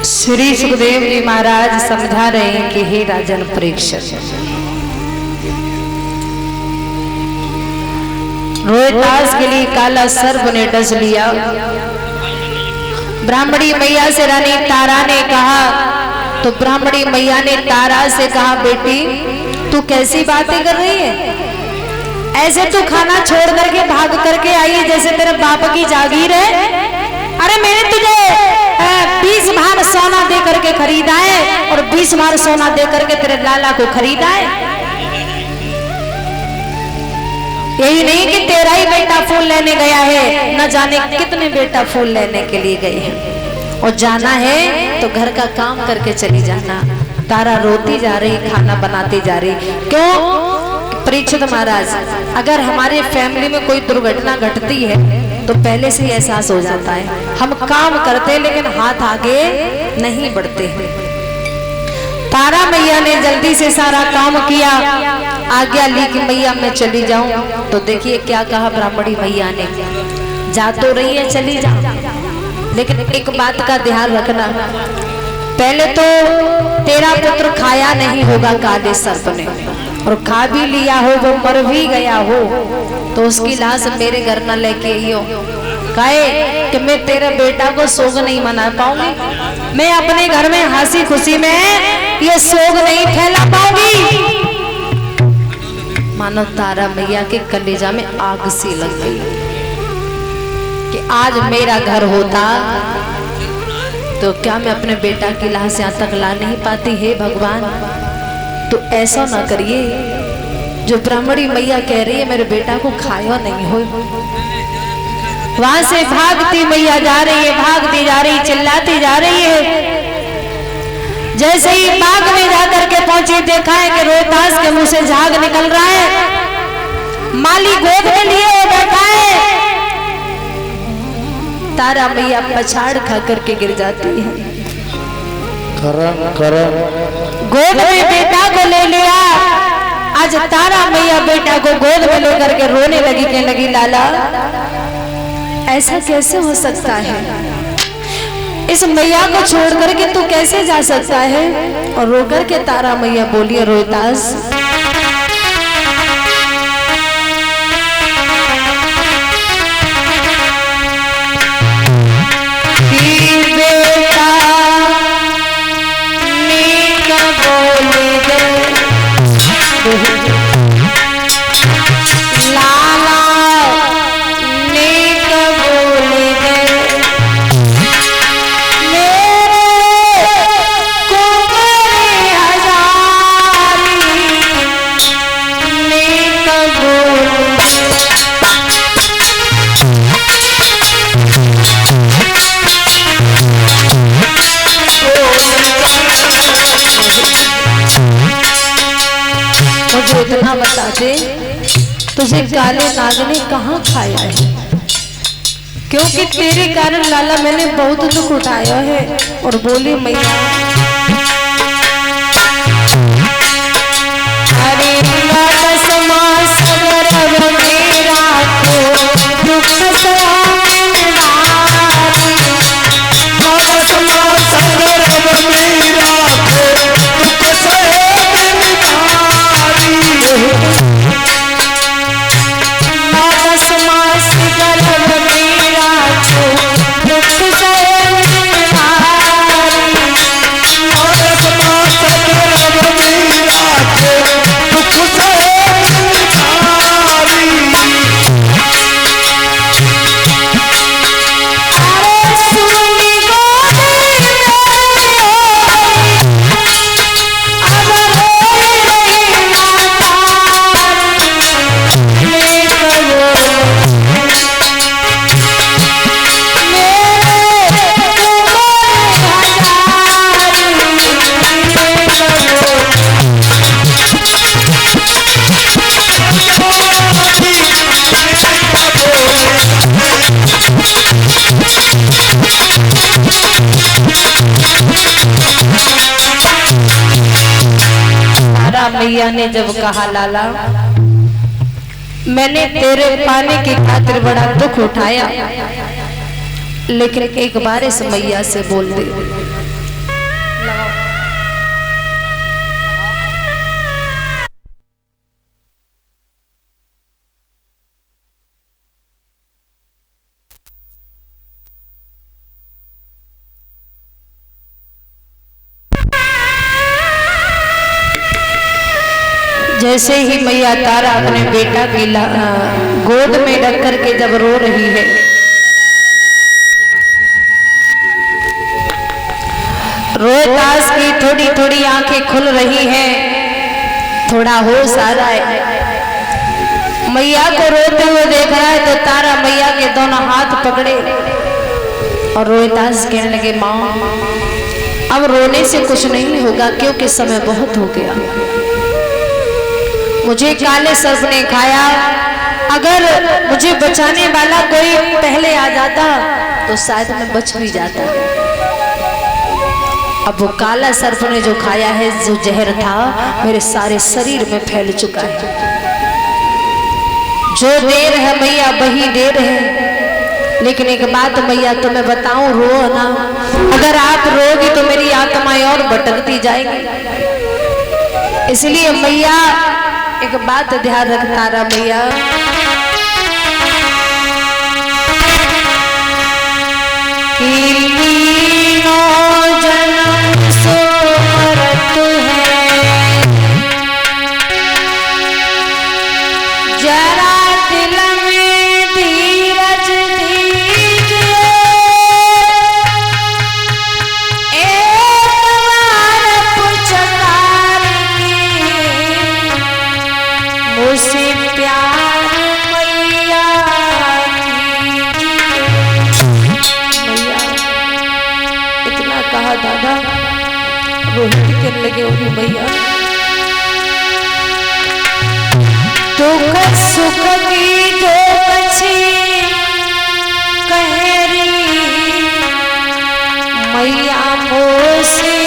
श्री सुखदेव जी महाराज समझा रहे हैं कि हे राजन परीक्षित, रोहितास के लिए काला सर्प ने डस लिया। ब्राह्मणी मैया से रानी तारा ने कहा, तो ब्राह्मणी मैया ने तारा से कहा, बेटी तू कैसी बातें कर रही है? ऐसे तू खाना छोड़ करके भाग करके आई है जैसे तेरे बाप की जागीर है। अरे मैंने तुझे 20 भार सोना दे करके खरीदा है और 20 भार सोना दे करके तेरे लाला को खरीदा है। यही नहीं कि तेरा ही बेटा फूल लेने गया है, न जाने कितने बेटा फूल लेने के लिए गए हैं। और जाना है तो घर का काम करके चली जाना। तारा रोती जा रही, खाना बनाती जा रही। क्यों? परीक्षित महाराज, अगर हमारे फैमिली में कोई दुर्घटना घटती है तो पहले से ही एहसास हो जाता है। हम काम करते लेकिन हाथ आगे नहीं बढ़ते। तारा मैया ने जल्दी से सारा काम किया, आज्ञा ली कि मैया मैं चली जाऊं। तो देखिए क्या कहा ब्राह्मणी मैया ने, जा तो रही है चली जा, लेकिन एक बात का ध्यान रखना, पहले तो तेरा पुत्र खाया नहीं होगा काले सर्प ने, और खा भी लिया हो, वो मर भी गया हो, तो उसकी लाश मेरे घर न लेके आइयो। काहे कि मैं तेरे बेटा को सोग नहीं मना पाऊंगी, मैं अपने घर में हंसी खुशी में ये सोग नहीं फैला पाऊंगी। मानो तारा मैया के कलेजा में आग सी लग गई कि आज मेरा घर होता तो क्या मैं अपने बेटा की लाश यहाँ तक ला नहीं पाती? हे भगवान, तो ऐसा ना करिए, जो ब्राह्मणी मैया कह रही है मेरे बेटा को खाया नहीं हो। वहां से भागती मैया जा रही है, भागती जा रही, चिल्लाती जा रही है। जैसे ही बाग में जाकर के पहुंची, देखा है कि रोहितास के मुंह से झाग निकल रहा है, माली गोद में लिए हुए बैठा है। तारा मैया पछाड़ खा करके गिर जाती है। गोद में बेटा को ले लिया। आज तारा मैया बेटा को गोद में लेकर के रोने लगी, कहने लगी, लाला ऐसा कैसे हो सकता है? इस मैया को छोड़ करके तू कैसे जा सकता है? और रो करके तारा मैया बोली, रोहितास इतना बता दे, तुझे काले नाग ने कहाँ खाया है? क्योंकि तेरे कारण लाला मैंने बहुत दुख उठाया है। और बोली मैया, अरे मैया ने जब कहा, लाला मैंने तेरे पाने की खातिर बड़ा दुख उठाया, लेकिन एक बार इस मैया से बोल दे, जैसे ही मैया तारा अपने बेटा की गोद में रख करके जब रो रही है, रोहितास की थोड़ी थोड़ी आंखें खुल रही है, थोड़ा होश आ रहा है। मैया को रोते हुए देख रहा है तो तारा मैया के दोनों हाथ पकड़े और रोहितास कहने लगे, माँ अब रोने से कुछ नहीं होगा क्योंकि समय बहुत हो गया। मुझे काले सर्प ने खाया, अगर मुझे बचाने वाला कोई पहले आ जाता तो शायद मैं बच भी जाता। अब वो काला सर्प ने जो खाया है, जो जहर था, मेरे सारे शरीर में फैल चुका है। जो देर है मैया वही देर है, लेकिन एक बात मैया तुम्हें बताऊं, रो ना, अगर आप रोगी तो मेरी आत्माएं और भटकती जाएगी। इसलिए मैया एक बात ध्यान रख तारा मैया, लगे होगी भैया, दुख सुख की जो बची कहरी मैया मोसे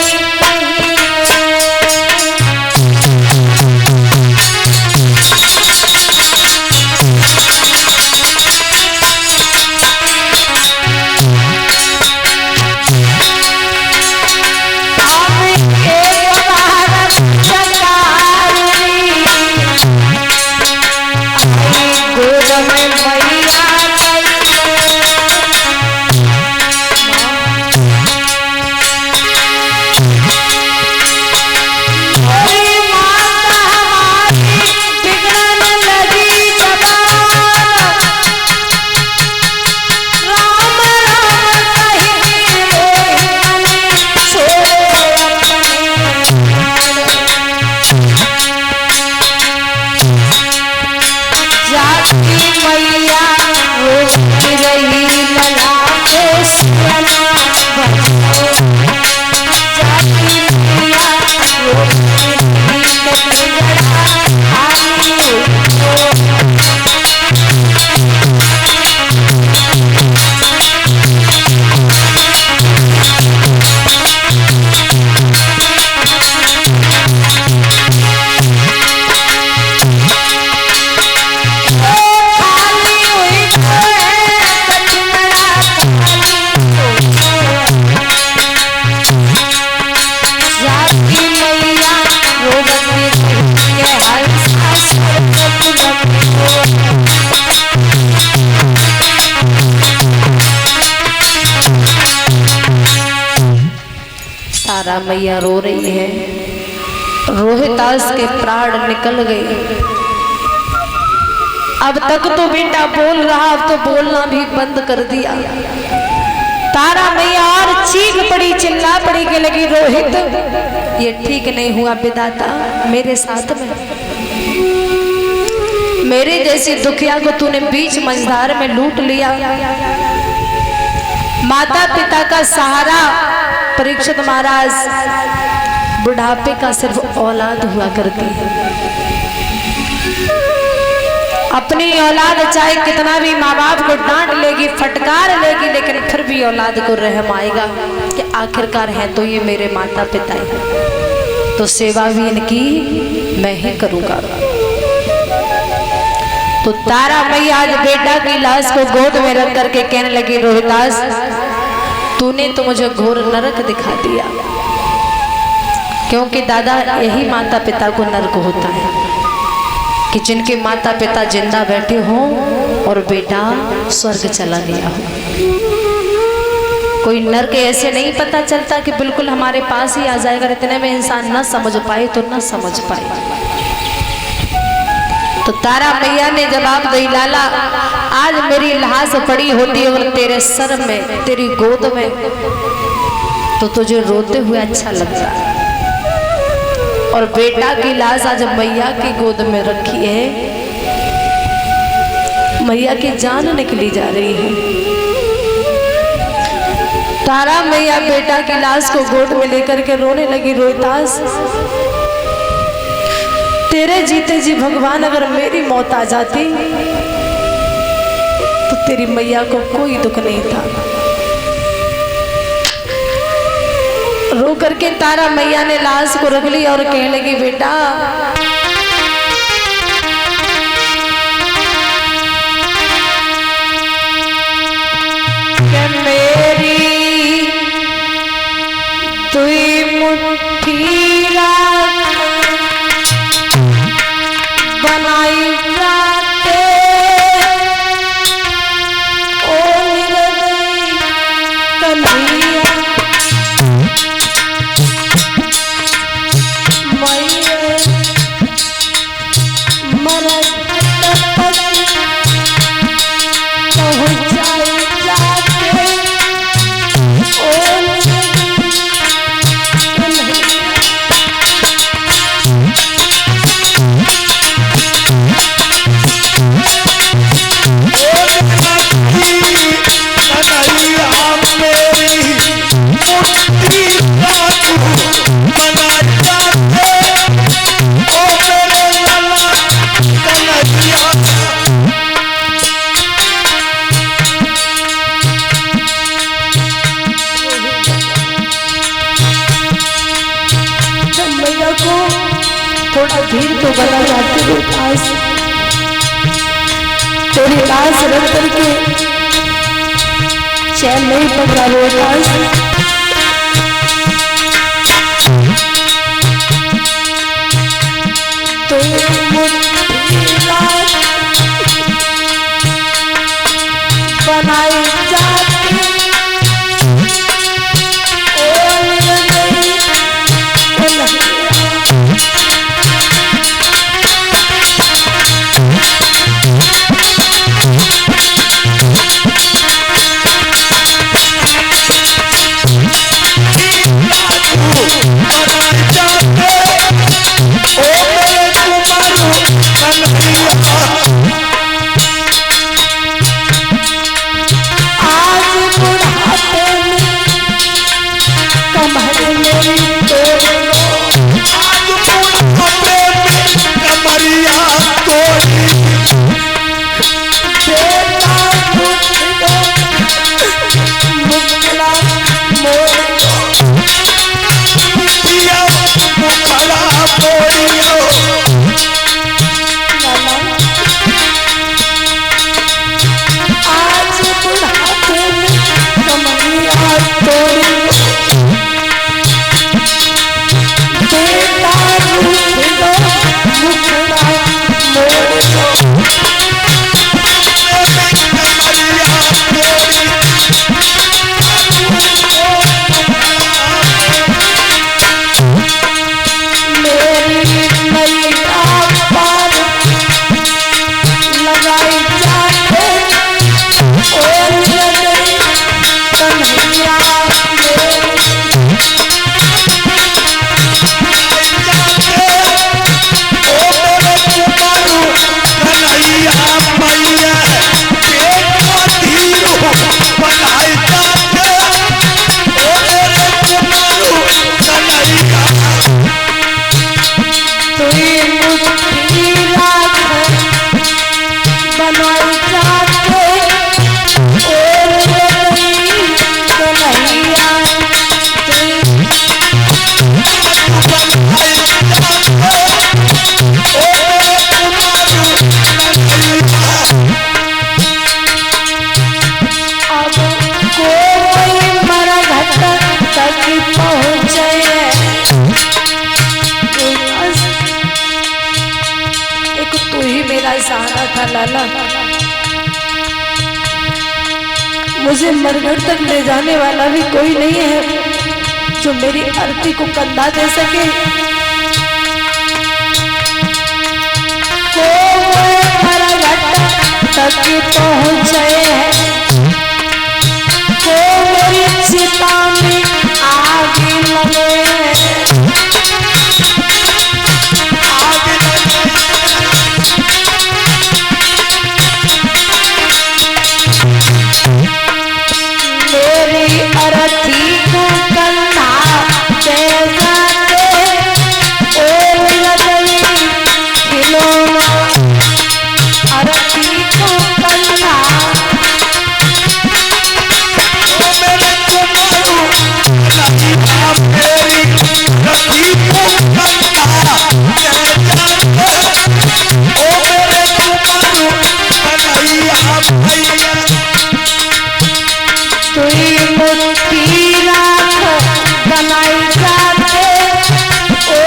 तारा मैया रो रही है, रोहितास के प्राण निकल गए। अब तक तो बेटा बोल रहा, अब तो बोलना भी बंद कर दिया। तारा मैया और चीख पड़ी, चिल्ला पड़ी के लगी, रोहित ये ठीक नहीं हुआ विधाता, मेरे साथ में मेरे जैसी दुखिया को तूने बीच मझधार में लूट लिया। माता पिता का सहारा परीक्षित महाराज बुढ़ापे का सिर्फ औलाद हुआ करती है। अपनी औलाद चाहे कितना भी माँ बाप को डांट लेगी, फटकार लेगी, लेकिन फिर भी औलाद को रहम आएगा कि आखिरकार है तो ये मेरे माता पिता हैं, तो सेवा भी इनकी मैं ही करूँगा। तो तारा मैया आज बेटा की लाश को गोद में रख करके कहने लगी, रोहितास तूने तो मुझे घोर नरक दिखा दिया, क्योंकि दादा यही माता पिता को नरक होता है कि जिनके माता पिता जिंदा बैठे हों और बेटा स्वर्ग चला गया हो। कोई नरक ऐसे नहीं पता चलता कि बिल्कुल हमारे पास ही आ जाएगा, इतने में इंसान न समझ पाए तो न समझ पाए। तो तारा मैया ने जवाब दी, लाला आज मेरी लाश पड़ी होती और तेरे सर में, तेरी गोद में, तो तुझे रोते हुए अच्छा लगता। और बेटा की लाश आज मैया की गोद में रखी है, मैया की जान निकली जा रही है। तारा मैया बेटा की लाश को गोद में लेकर के रोने लगी, रोहितास तेरे जीते जी भगवान अगर मेरी मौत आ जाती तो तेरी मैया को कोई दुख नहीं था। रो करके तारा मैया ने लाश को रख ली और कहने लगी, बेटा कि मेरी तुई मुट्ठी बनाई जाते ओ निरदई कन्हैया मैया मरद पहुँचाई जाते ओ निरदई कन्हैया। थोड़ा धीर तो बना जाती हो, पास तेरी लाश रख करके चैन नहीं पकड़ा रो पास। तो बनाई जाती सहारा था लाला, मुझे मरघट तक ले जाने वाला भी कोई नहीं है जो मेरी आरती को कंधा दे सके। मरघट तक पहुँचे को मेरी चिता में आग लगे। मेरी अरथी को कन्ना जैसा ओ लगी खिलौना अरथी को कन्ना बनाई जाते ओ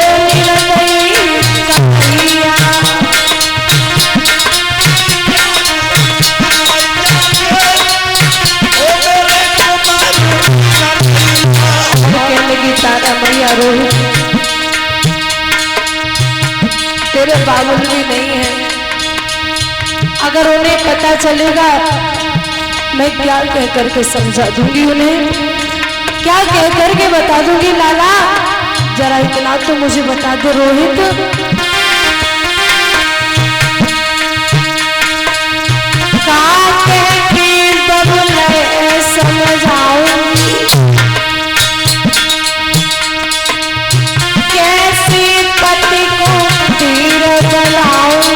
तारा मैया रोहित तेरे बाबुल भी नहीं है। अगर उन्हें पता चलेगा मैं क्या कह करके समझा दूंगी, उन्हें क्या कह करके बता दूंगी। लाला जरा इतना तो मुझे बता दो रोहित, क्या कह के बबुले समझाऊंगी, कैसे पति को तीर जलाऊंगी।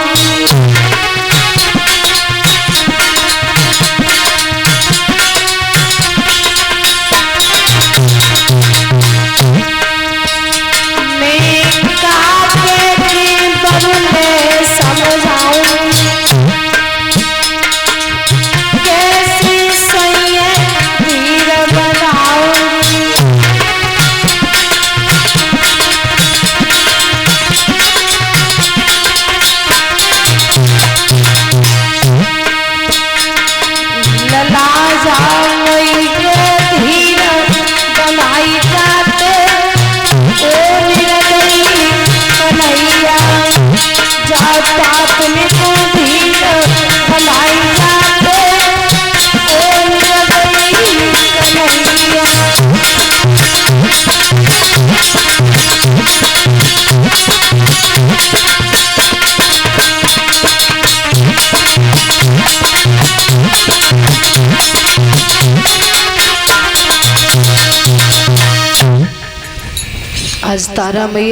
आज तारा मैया